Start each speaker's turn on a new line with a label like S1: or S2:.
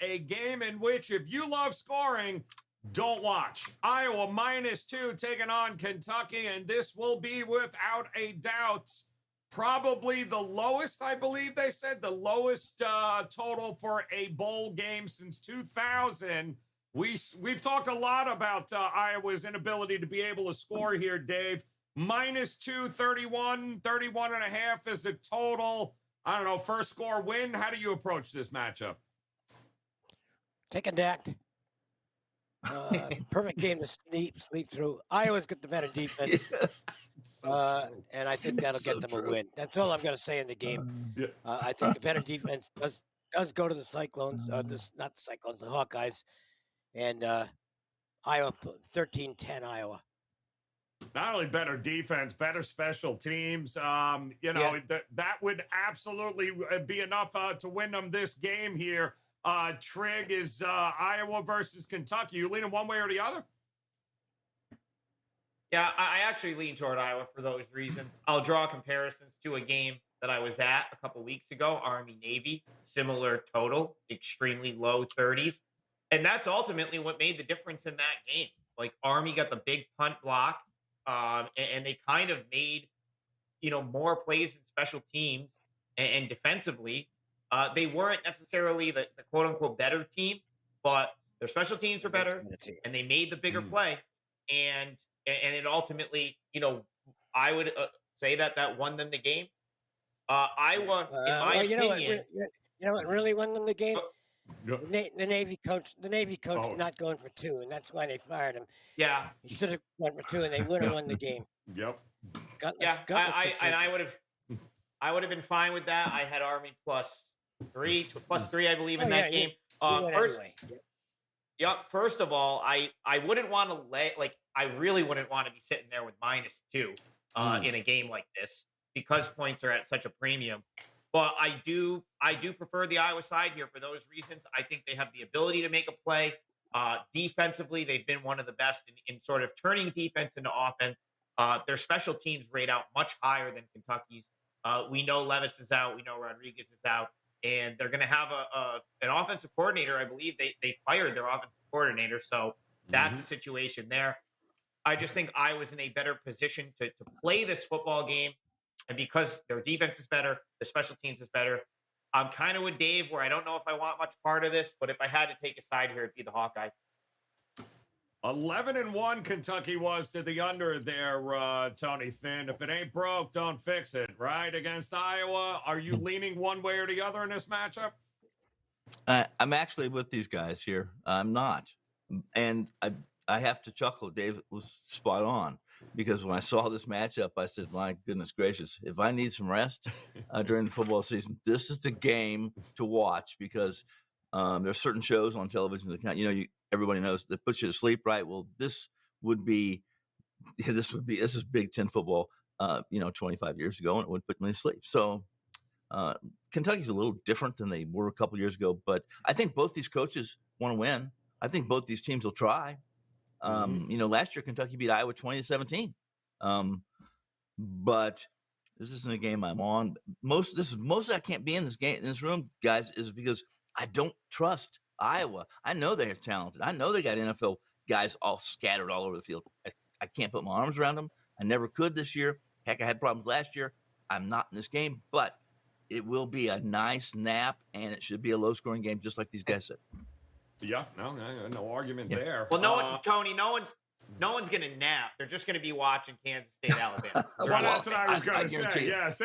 S1: a game in which if you love scoring, don't watch. Iowa -2 taking on Kentucky, and this will be without a doubt probably the lowest, I believe they said, the lowest total for a bowl game since 2000. We've talked a lot about Iowa's inability to be able to score here, Dave. -2, 31 and a half is the total. I don't know, first score win. How do you approach this matchup?
S2: Take a deck. Perfect game to sleep through. Iowa's got the better defense, and I think that'll get them a win. That's all I'm going to say in the game. I think the better defense does go to the Cyclones, not the Cyclones, the Hawkeyes, and Iowa 13-10 Iowa.
S1: Not only better defense, better special teams. That would absolutely be enough to win them this game here. Trig, is Iowa versus Kentucky. You leaning one way or the other?
S3: Yeah, I actually lean toward Iowa for those reasons. I'll draw comparisons to a game that I was at a couple weeks ago, Army-Navy, similar total, extremely low 30s. And that's ultimately what made the difference in that game. Like, Army got the big punt block, and they kind of made, more plays in special teams and defensively. They weren't necessarily the quote unquote better team, but their special teams were better, and they made the bigger play. And it ultimately, I would say that won them the game. Iowa, in my opinion,
S2: what really won them the game? The Navy coach not going for 2, and that's why they fired him.
S3: Yeah,
S2: he should have went for 2, and they would have won the game.
S1: Yep.
S3: I would have been fine with that. I had Army +3, I believe, in that game. First of all, I wouldn't want to I really wouldn't want to be sitting there with -2 in a game like this because points are at such a premium. But I do prefer the Iowa side here for those reasons. I think they have the ability to make a play. Defensively, they've been one of the best in sort of turning defense into offense. Their special teams rate out much higher than Kentucky's. We know Levis is out. We know Rodriguez is out. And they're going to have an offensive coordinator. I believe they fired their offensive coordinator. So that's a situation there. I just think Iowa's in a better position to play this football game. And because their defense is better, the special teams is better. I'm kind of with Dave where I don't know if I want much part of this, but if I had to take a side here, it'd be the Hawkeyes.
S1: 11-1 Kentucky was to the under there, Tony Finn. If it ain't broke, don't fix it, right? Against Iowa, are you leaning one way or the other in this matchup?
S4: I'm actually with these guys here. I'm not. And I have to chuckle. Dave was spot on. Because when I saw this matchup, I said, my goodness gracious, if I need some rest during the football season, this is the game to watch because there's certain shows on television that everybody knows that puts you to sleep, right? Well, this is Big Ten football, 25 years ago, and it would put me to sleep. So Kentucky's a little different than they were a couple years ago, but I think both these coaches want to win. I think both these teams will try. Last year Kentucky beat Iowa 20-17. But this isn't a game I'm on. Most I can't be in this room, guys, is because I don't trust Iowa. I know they're talented. I know they got NFL guys all scattered all over the field. I can't put my arms around them. I never could this year. Heck, I had problems last year. I'm not in this game, but it will be a nice nap, and it should be a low-scoring game, just like these guys said.
S1: Yeah, no argument there.
S3: Well, no one's going to nap. They're just going to be watching Kansas State, Alabama.
S1: Well, that's what I was going to say. Yes.